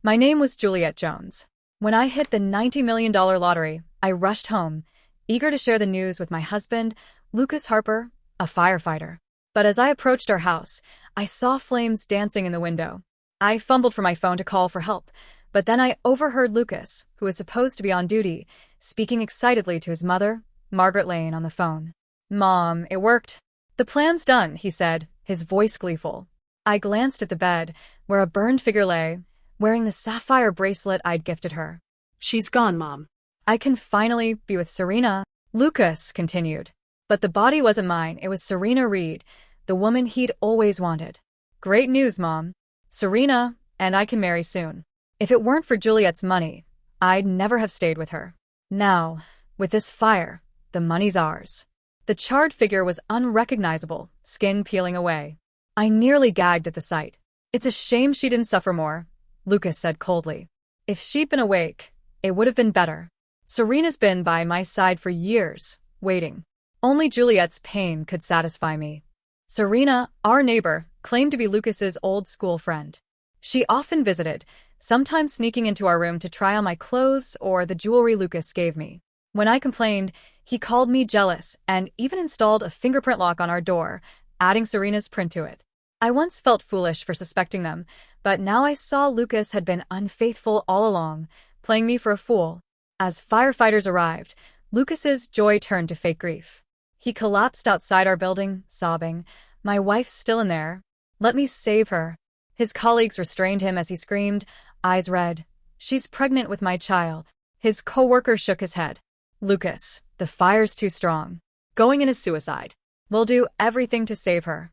My name was Juliet Jones. When I hit the $90 million lottery, I rushed home, eager to share the news with my husband, Lucas Harper, a firefighter. But as I approached our house, I saw flames dancing in the window. I fumbled for my phone to call for help, but then I overheard Lucas, who was supposed to be on duty, speaking excitedly to his mother, Margaret Lane, on the phone. "Mom, it worked. The plan's done," he said, his voice gleeful. I glanced at the bed, where a burned figure lay, wearing the sapphire bracelet I'd gifted her. "She's gone, Mom." "I can finally be with Serena," Lucas continued. But the body wasn't mine, it was Serena Reed, the woman he'd always wanted. "Great news, Mom. Serena and I can marry soon. If it weren't for Juliet's money, I'd never have stayed with her. Now, with this fire, the money's ours." The charred figure was unrecognizable, skin peeling away. I nearly gagged at the sight. "It's a shame she didn't suffer more," Lucas said coldly. "If she'd been awake, it would have been better. Serena's been by my side for years, waiting. Only Juliet's pain could satisfy me." Serena, our neighbor, claimed to be Lucas's old school friend. She often visited, sometimes sneaking into our room to try on my clothes or the jewelry Lucas gave me. When I complained, he called me jealous and even installed a fingerprint lock on our door, adding Serena's print to it. I once felt foolish for suspecting them, but now I saw Lucas had been unfaithful all along, playing me for a fool. As firefighters arrived, Lucas's joy turned to fake grief. He collapsed outside our building, sobbing, "My wife's still in there. Let me save her." His colleagues restrained him as he screamed, eyes red, "She's pregnant with my child." His co-worker shook his head. "Lucas, the fire's too strong. Going in is suicide. We'll do everything to save her."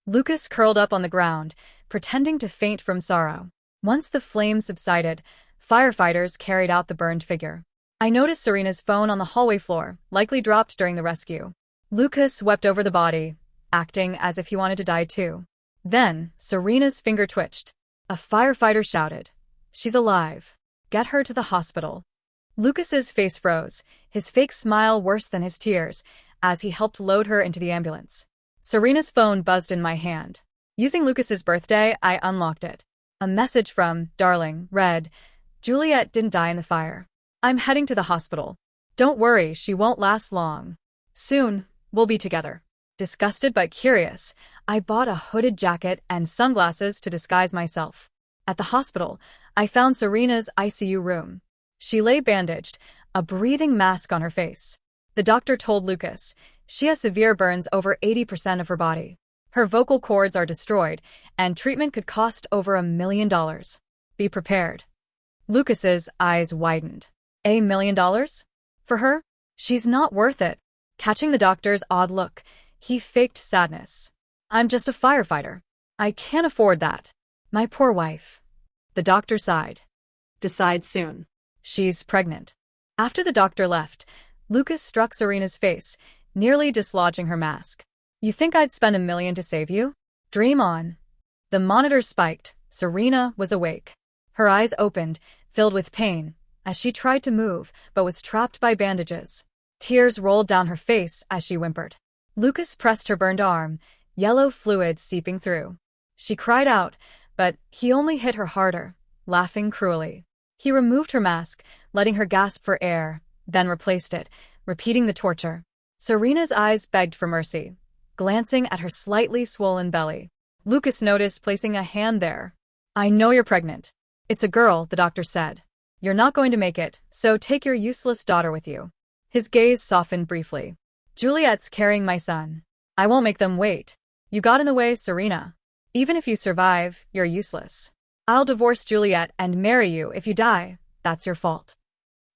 Lucas curled up on the ground, pretending to faint from sorrow. Once the flames subsided, firefighters carried out the burned figure. I noticed Serena's phone on the hallway floor, likely dropped during the rescue. Lucas wept over the body, acting as if he wanted to die too. Then, Serena's finger twitched. A firefighter shouted, "She's alive. Get her to the hospital." Lucas's face froze, his fake smile worse than his tears, as he helped load her into the ambulance. Serena's phone buzzed in my hand. Using Lucas's birthday, I unlocked it. A message from "Darling" read, "Juliet didn't die in the fire. I'm heading to the hospital. Don't worry, she won't last long. Soon, we'll be together." Disgusted but curious, I bought a hooded jacket and sunglasses to disguise myself. At the hospital, I found Serena's ICU room. She lay bandaged, a breathing mask on her face. The doctor told Lucas, "She has severe burns over 80% of her body. Her vocal cords are destroyed, and treatment could cost over $1 million. Be prepared." Lucas's eyes widened. $1 million? For her? She's not worth it. Catching the doctor's odd look, he faked sadness. "I'm just a firefighter. I can't afford that. My poor wife." The doctor sighed. "Decide soon." "She's pregnant." After the doctor left, Lucas struck Serena's face, nearly dislodging her mask. "You think I'd spend $1 million to save you? Dream on." The monitor spiked. Serena was awake. Her eyes opened, filled with pain, as she tried to move, but was trapped by bandages. Tears rolled down her face as she whimpered. Lucas pressed her burned arm, yellow fluid seeping through. She cried out, but he only hit her harder, laughing cruelly. He removed her mask, letting her gasp for air, then replaced it, repeating the torture. Serena's eyes begged for mercy, glancing at her slightly swollen belly. Lucas noticed placing a hand there. "I know you're pregnant. It's a girl," the doctor said. "You're not going to make it, so take your useless daughter with you." His gaze softened briefly. "Juliet's carrying my son. I won't make them wait. You got in the way, Serena. Even if you survive, you're useless. I'll divorce Juliet and marry you if you die. That's your fault."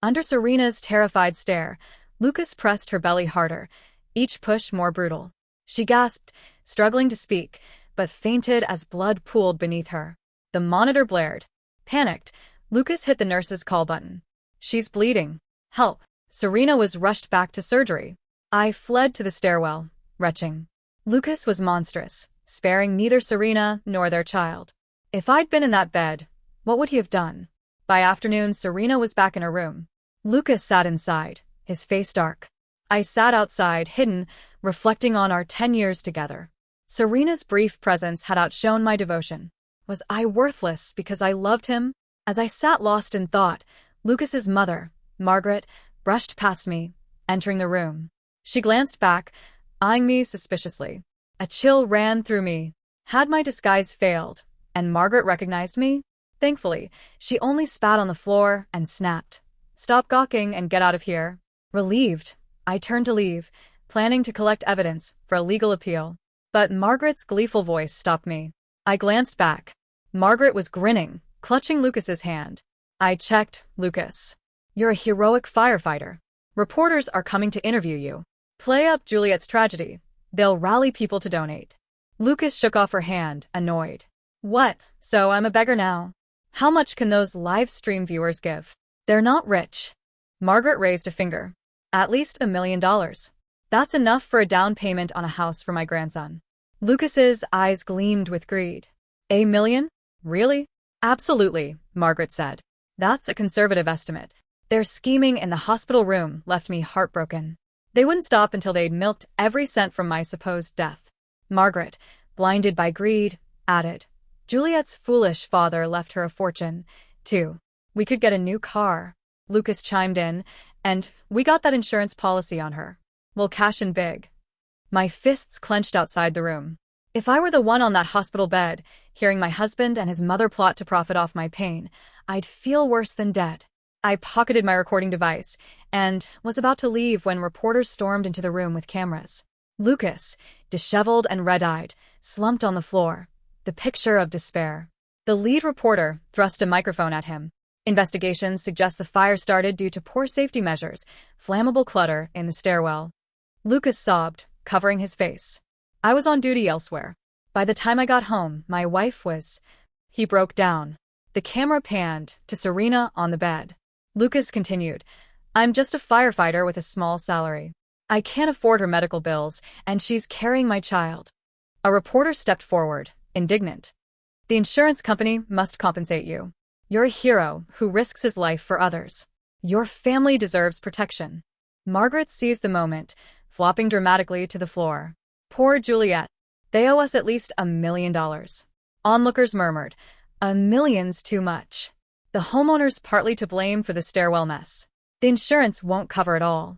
Under Serena's terrified stare, Lucas pressed her belly harder, each push more brutal. She gasped, struggling to speak, but fainted as blood pooled beneath her. The monitor blared. Panicked, Lucas hit the nurse's call button. "She's bleeding. Help." Serena was rushed back to surgery. I fled to the stairwell, retching. Lucas was monstrous, sparing neither Serena nor their child. If I'd been in that bed, what would he have done? By afternoon, Serena was back in her room. Lucas sat inside, his face dark. I sat outside, hidden, reflecting on our 10 years together. Serena's brief presence had outshone my devotion. Was I worthless because I loved him? As I sat lost in thought, Lucas's mother, Margaret, brushed past me, entering the room. She glanced back, eyeing me suspiciously. A chill ran through me. Had my disguise failed, and Margaret recognized me? Thankfully, she only spat on the floor and snapped. "Stop gawking and get out of here." Relieved, I turned to leave, planning to collect evidence for a legal appeal. But Margaret's gleeful voice stopped me. I glanced back. Margaret was grinning, clutching Lucas's hand. I checked, "Lucas. You're a heroic firefighter. Reporters are coming to interview you. Play up Juliet's tragedy. They'll rally people to donate." Lucas shook off her hand, annoyed. "What, so I'm a beggar now? How much can those live stream viewers give? They're not rich." Margaret raised a finger. "At least $1 million. That's enough for a down payment on a house for my grandson." Lucas's eyes gleamed with greed. "$1 million? Really?" "Absolutely," Margaret said. "That's a conservative estimate. Their scheming in the hospital room left me heartbroken. They wouldn't stop until they'd milked every cent from my supposed death." Margaret, blinded by greed, added, "Juliet's foolish father left her a fortune, too. We could get a new car." Lucas chimed in, "And we got that insurance policy on her. We'll cash in big." My fists clenched outside the room. If I were the one on that hospital bed, hearing my husband and his mother plot to profit off my pain, I'd feel worse than dead. I pocketed my recording device and was about to leave when reporters stormed into the room with cameras. Lucas, disheveled and red-eyed, slumped on the floor, the picture of despair. The lead reporter thrust a microphone at him. "Investigations suggest the fire started due to poor safety measures, flammable clutter in the stairwell." Lucas sobbed, covering his face. "I was on duty elsewhere. By the time I got home, my wife was—" He broke down. The camera panned to Serena on the bed. Lucas continued, "I'm just a firefighter with a small salary. I can't afford her medical bills, and she's carrying my child." A reporter stepped forward, indignant. "The insurance company must compensate you. You're a hero who risks his life for others. Your family deserves protection." Margaret seized the moment, flopping dramatically to the floor. "Poor Juliet. They owe us at least $1 million. Onlookers murmured, "$1 million's too much." The homeowner's partly to blame for the stairwell mess. The insurance won't cover it all.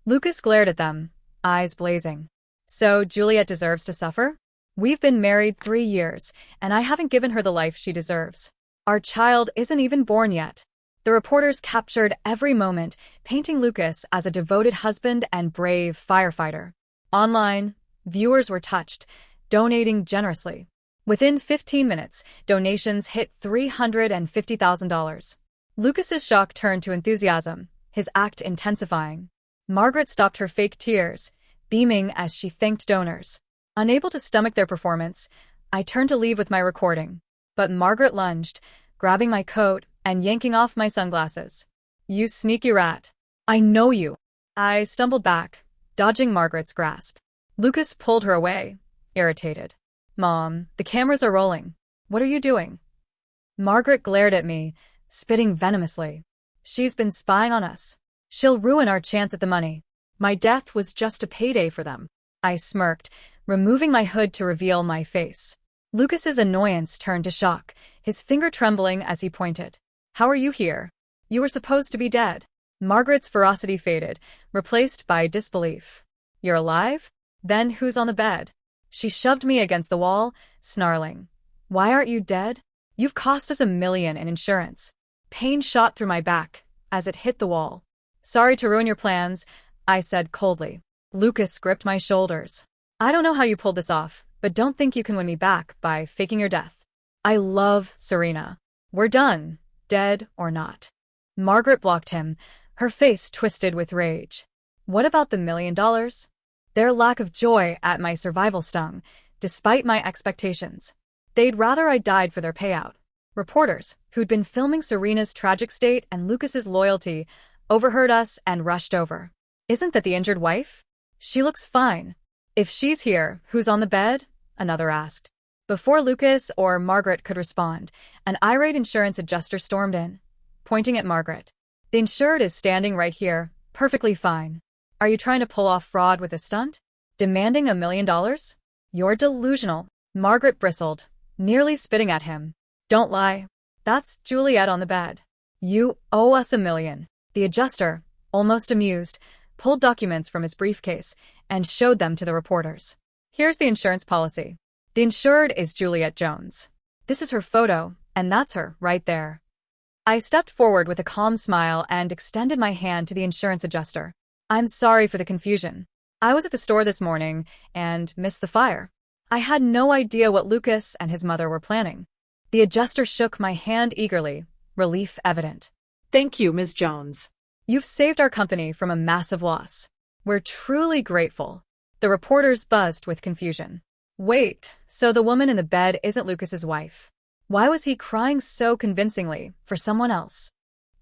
Lucas glared at them, eyes blazing. "So Juliet deserves to suffer? We've been married 3 years, and I haven't given her the life she deserves. Our child isn't even born yet." The reporters captured every moment, painting Lucas as a devoted husband and brave firefighter. Online, viewers were touched, donating generously. Within 15 minutes, donations hit $350,000. Lucas's shock turned to enthusiasm, his act intensifying. Margaret stopped her fake tears, beaming as she thanked donors. Unable to stomach their performance, I turned to leave with my recording. But Margaret lunged, grabbing my coat and yanking off my sunglasses. "You sneaky rat. I know you." I stumbled back, dodging Margaret's grasp. Lucas pulled her away, irritated. "Mom, the cameras are rolling. What are you doing?" Margaret glared at me, spitting venomously. "She's been spying on us. She'll ruin our chance at the money. My death was just a payday for them." I smirked, removing my hood to reveal my face. Lucas's annoyance turned to shock, his finger trembling as he pointed. "How are you here? You were supposed to be dead." Margaret's ferocity faded, replaced by disbelief. "You're alive? Then who's on the bed?" She shoved me against the wall, snarling. "Why aren't you dead? You've cost us $1 million in insurance." Pain shot through my back as it hit the wall. "Sorry to ruin your plans," I said coldly. Lucas gripped my shoulders. "I don't know how you pulled this off, but don't think you can win me back by faking your death. I love Serena. We're done, dead or not." Margaret blocked him, her face twisted with rage. "What about the $1 million? Their lack of joy at my survival stung, despite my expectations. They'd rather I died for their payout." Reporters, who'd been filming Serena's tragic state and Lucas's loyalty, overheard us and rushed over. "Isn't that the injured wife? She looks fine." "If she's here, who's on the bed?" another asked. Before Lucas or Margaret could respond, an irate insurance adjuster stormed in, pointing at Margaret. "The insured is standing right here, perfectly fine. Are you trying to pull off fraud with a stunt? Demanding $1 million? You're delusional." Margaret bristled, nearly spitting at him. "Don't lie. That's Juliet on the bed. You owe us $1 million. The adjuster, almost amused, pulled documents from his briefcase and showed them to the reporters. Here's the insurance policy. The insured is Juliet Jones. This is her photo, and that's her, right there. I stepped forward with a calm smile and extended my hand to the insurance adjuster. I'm sorry for the confusion. I was at the store this morning and missed the fire. I had no idea what Lucas and his mother were planning. The adjuster shook my hand eagerly, relief evident. Thank you, Ms. Jones. You've saved our company from a massive loss. We're truly grateful. The reporters buzzed with confusion. Wait, so the woman in the bed isn't Lucas's wife? Why was he crying so convincingly for someone else?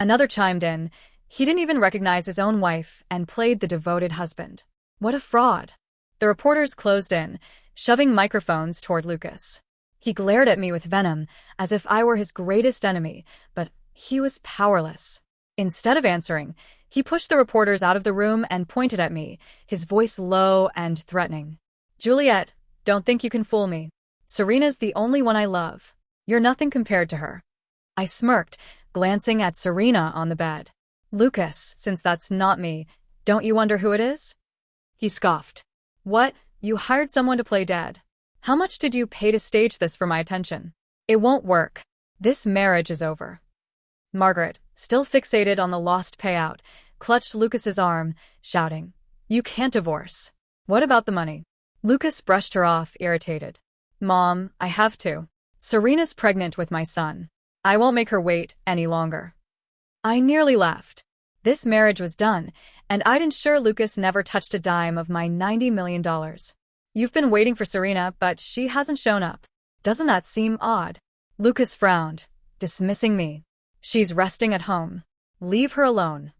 Another chimed in. He didn't even recognize his own wife and played the devoted husband. What a fraud. The reporters closed in, shoving microphones toward Lucas. He glared at me with venom, as if I were his greatest enemy, but he was powerless. Instead of answering, he pushed the reporters out of the room and pointed at me, his voice low and threatening. Juliet, don't think you can fool me. Serena's the only one I love. You're nothing compared to her. I smirked, glancing at Serena on the bed. Lucas, since that's not me, don't you wonder who it is? He scoffed. What? You hired someone to play dead? How much did you pay to stage this for my attention? It won't work. This marriage is over. Margaret, still fixated on the lost payout, clutched Lucas's arm, shouting, You can't divorce. What about the money? Lucas brushed her off, irritated. Mom, I have to. Serena's pregnant with my son. I won't make her wait any longer. I nearly laughed. This marriage was done, and I'd ensure Lucas never touched a dime of my $90 million. You've been waiting for Serena, but she hasn't shown up. Doesn't that seem odd? Lucas frowned, dismissing me. She's resting at home. Leave her alone.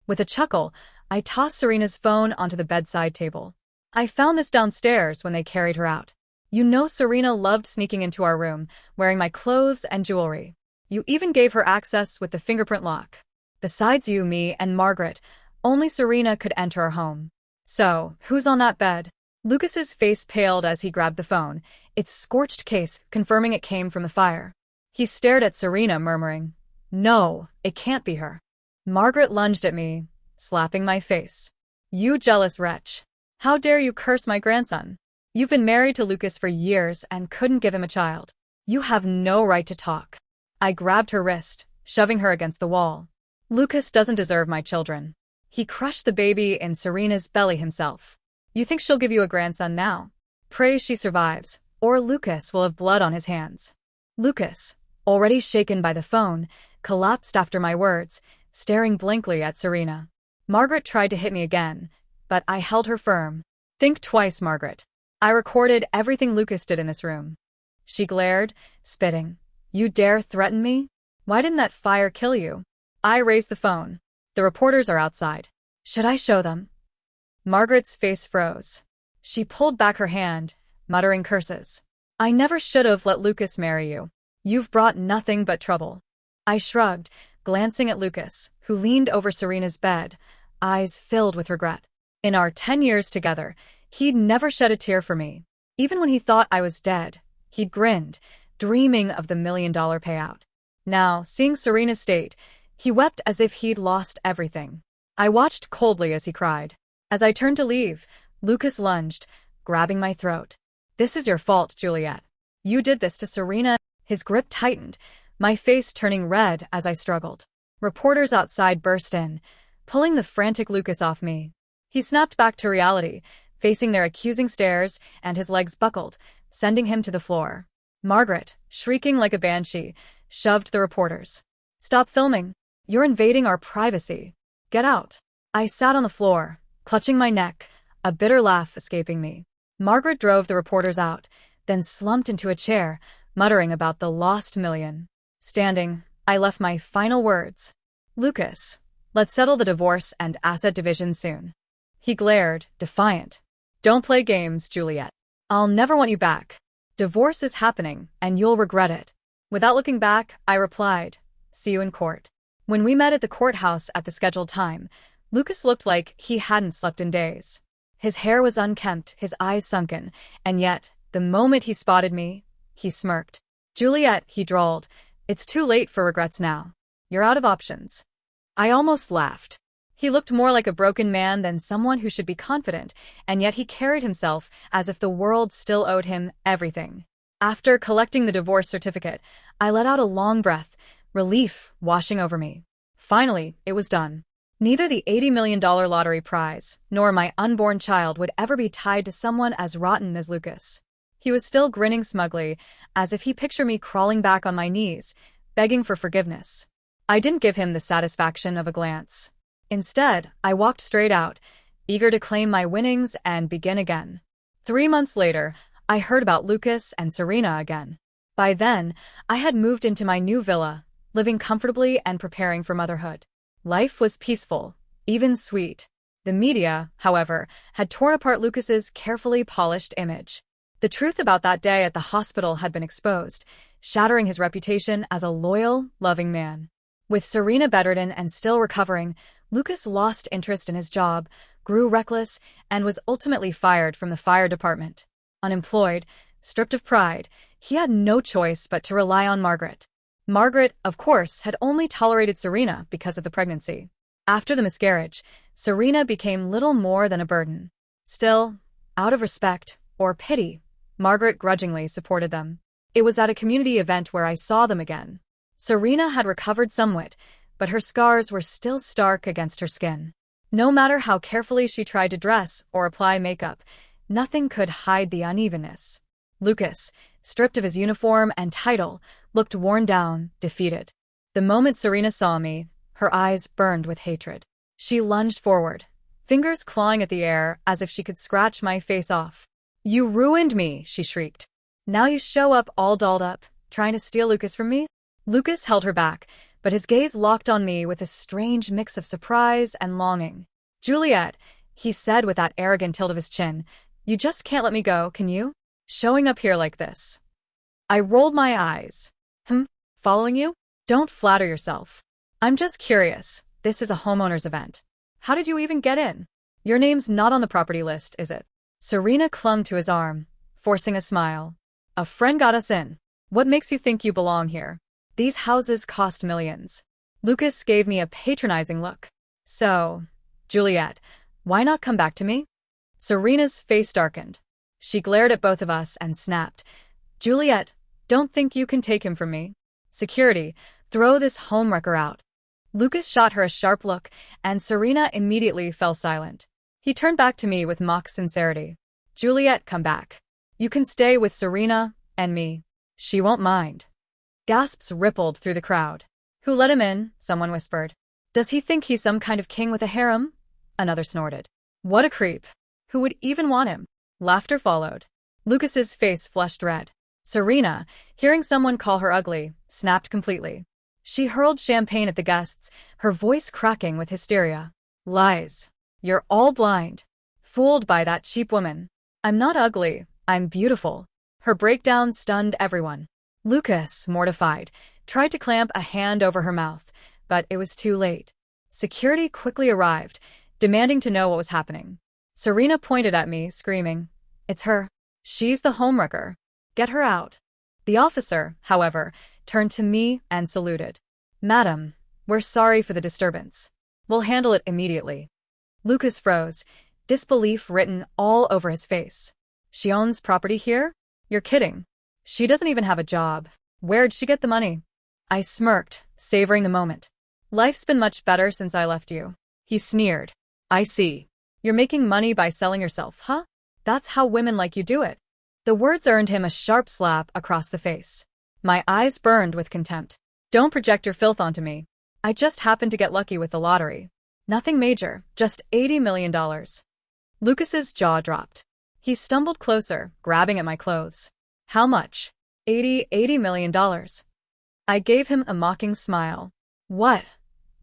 With a chuckle, I tossed Serena's phone onto the bedside table. I found this downstairs when they carried her out. You know Serena loved sneaking into our room, wearing my clothes and jewelry. You even gave her access with the fingerprint lock. Besides you, me, and Margaret, only Serena could enter our home. So, who's on that bed? Lucas's face paled as he grabbed the phone, its scorched case confirming it came from the fire. He stared at Serena, murmuring, No, it can't be her. Margaret lunged at me, slapping my face. You jealous wretch. How dare you curse my grandson? You've been married to Lucas for years and couldn't give him a child. You have no right to talk. I grabbed her wrist, shoving her against the wall. Lucas doesn't deserve my children. He crushed the baby in Serena's belly himself. You think she'll give you a grandson now? Pray she survives, or Lucas will have blood on his hands. Lucas, already shaken by the phone, collapsed after my words, staring blankly at Serena. Margaret tried to hit me again, but I held her firm. Think twice, Margaret. I recorded everything Lucas did in this room. She glared, spitting. You dare threaten me? Why didn't that fire kill you? I raised the phone. The reporters are outside. Should I show them? Margaret's face froze. She pulled back her hand, muttering curses. I never should have let Lucas marry you. You've brought nothing but trouble. I shrugged, glancing at Lucas, who leaned over Serena's bed, eyes filled with regret. In our 10 years together, he'd never shed a tear for me. Even when he thought I was dead, he'd grinned, dreaming of the $1 million payout. Now, seeing Serena's state, he wept as if he'd lost everything. I watched coldly as he cried. As I turned to leave, Lucas lunged, grabbing my throat. This is your fault, Juliet. You did this to Serena. His grip tightened, my face turning red as I struggled. Reporters outside burst in, pulling the frantic Lucas off me. He snapped back to reality, facing their accusing stares, and his legs buckled, sending him to the floor. Margaret, shrieking like a banshee, shoved the reporters. Stop filming. You're invading our privacy. Get out. I sat on the floor, clutching my neck, a bitter laugh escaping me. Margaret drove the reporters out, then slumped into a chair, muttering about the lost $1 million. Standing, I left my final words. Lucas, let's settle the divorce and asset division soon. He glared, defiant. Don't play games, Juliet. I'll never want you back. Divorce is happening, and you'll regret it. Without looking back, I replied, See you in court. When we met at the courthouse at the scheduled time, Lucas looked like he hadn't slept in days. His hair was unkempt, his eyes sunken, and yet, the moment he spotted me, he smirked. Juliet, he drawled, It's too late for regrets now. You're out of options. I almost laughed. He looked more like a broken man than someone who should be confident, and yet he carried himself as if the world still owed him everything. After collecting the divorce certificate, I let out a long breath, relief washing over me. Finally, it was done. Neither the $80 million lottery prize nor my unborn child would ever be tied to someone as rotten as Lucas. He was still grinning smugly, as if he pictured me crawling back on my knees, begging for forgiveness. I didn't give him the satisfaction of a glance. Instead, I walked straight out, eager to claim my winnings and begin again. 3 months later, I heard about Lucas and Serena again. By then, I had moved into my new villa, living comfortably and preparing for motherhood. Life was peaceful, even sweet. The media, however, had torn apart Lucas's carefully polished image. The truth about that day at the hospital had been exposed, shattering his reputation as a loyal, loving man. With Serena bedridden and still recovering, Lucas lost interest in his job, grew reckless, and was ultimately fired from the fire department. Unemployed, stripped of pride, he had no choice but to rely on Margaret. Margaret, of course, had only tolerated Serena because of the pregnancy. After the miscarriage, Serena became little more than a burden. Still, out of respect, or pity, Margaret grudgingly supported them. It was at a community event where I saw them again. Serena had recovered somewhat, but her scars were still stark against her skin. No matter how carefully she tried to dress or apply makeup, nothing could hide the unevenness. Lucas, stripped of his uniform and title, looked worn down, defeated. The moment Serena saw me, her eyes burned with hatred. She lunged forward, fingers clawing at the air as if she could scratch my face off. "You ruined me," she shrieked. "Now you show up all dolled up, trying to steal Lucas from me?" Lucas held her back, but his gaze locked on me with a strange mix of surprise and longing. "Juliet," he said with that arrogant tilt of his chin, "you just can't let me go, can you? Showing up here like this." I rolled my eyes. Following you? Don't flatter yourself. I'm just curious. This is a homeowner's event. How did you even get in? Your name's not on the property list, is it? Serena clung to his arm, forcing a smile. A friend got us in. What makes you think you belong here? These houses cost millions. Lucas gave me a patronizing look. So, Juliet, why not come back to me? Serena's face darkened. She glared at both of us and snapped. Juliet, don't think you can take him from me. Security, throw this homewrecker out. Lucas shot her a sharp look, and Serena immediately fell silent. He turned back to me with mock sincerity. Juliet, come back. You can stay with Serena and me. She won't mind. Gasps rippled through the crowd. Who let him in? Someone whispered. Does he think he's some kind of king with a harem? Another snorted. What a creep. Who would even want him? Laughter followed. Lucas's face flushed red. Serena, hearing someone call her ugly, snapped completely. She hurled champagne at the guests, her voice cracking with hysteria. Lies. You're all blind. Fooled by that cheap woman. I'm not ugly, I'm beautiful. Her breakdown stunned everyone. Lucas, mortified, tried to clamp a hand over her mouth, but it was too late. Security quickly arrived, demanding to know what was happening. Serena pointed at me, screaming, It's her. She's the homewrecker. Get her out. The officer, however, turned to me and saluted. Madam, we're sorry for the disturbance. We'll handle it immediately. Lucas froze, disbelief written all over his face. She owns property here? You're kidding. She doesn't even have a job. Where'd she get the money? I smirked, savoring the moment. Life's been much better since I left you. He sneered. I see. You're making money by selling yourself, huh? That's how women like you do it. The words earned him a sharp slap across the face. My eyes burned with contempt. Don't project your filth onto me. I just happened to get lucky with the lottery. Nothing major, just $80 million. Lucas's jaw dropped. He stumbled closer, grabbing at my clothes. How much? $80 million. I gave him a mocking smile. What?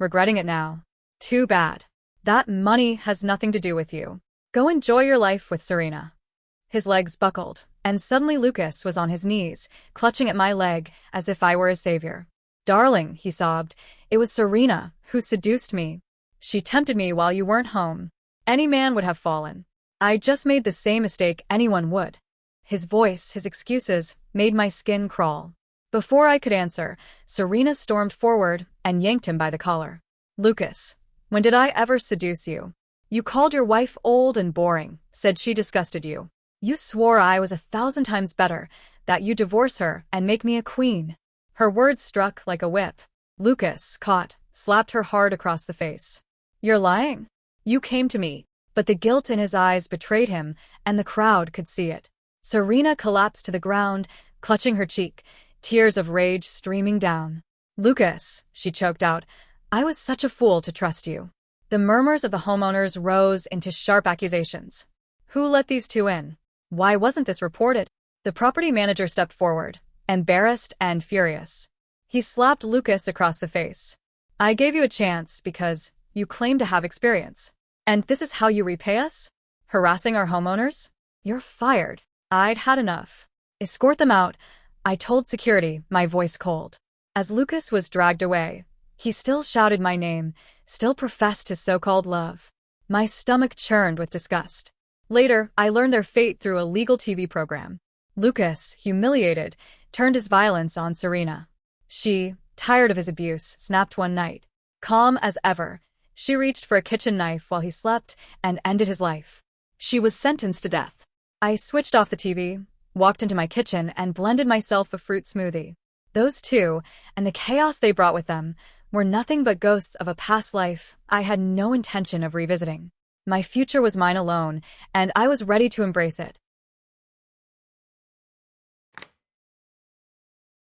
Regretting it now. Too bad. That money has nothing to do with you. Go enjoy your life with Serena. His legs buckled, and suddenly Lucas was on his knees, clutching at my leg as if I were his savior. Darling, he sobbed, it was Serena who seduced me. She tempted me while you weren't home. Any man would have fallen. I just made the same mistake anyone would. His voice, his excuses, made my skin crawl. Before I could answer, Serena stormed forward and yanked him by the collar. Lucas, when did I ever seduce you? You called your wife old and boring, said she disgusted you. You swore I was 1,000 times better, that you divorce her and make me a queen. Her words struck like a whip. Lucas, caught, slapped her hard across the face. You're lying. You came to me. But the guilt in his eyes betrayed him, and the crowd could see it. Serena collapsed to the ground, clutching her cheek, tears of rage streaming down. Lucas, she choked out, I was such a fool to trust you. The murmurs of the homeowners rose into sharp accusations. Who let these two in? Why wasn't this reported? The property manager stepped forward, embarrassed and furious. He slapped Lucas across the face. I gave you a chance because you claim to have experience. And this is how you repay us? Harassing our homeowners? You're fired. I'd had enough. Escort them out, I told security, my voice cold. As Lucas was dragged away, he still shouted my name, still professed his so-called love. My stomach churned with disgust. Later, I learned their fate through a legal TV program. Lucas, humiliated, turned his violence on Serena. She, tired of his abuse, snapped one night. Calm as ever, she reached for a kitchen knife while he slept and ended his life. She was sentenced to death. I switched off the TV, walked into my kitchen, and blended myself a fruit smoothie. Those two, and the chaos they brought with them, were nothing but ghosts of a past life I had no intention of revisiting. My future was mine alone, and I was ready to embrace it.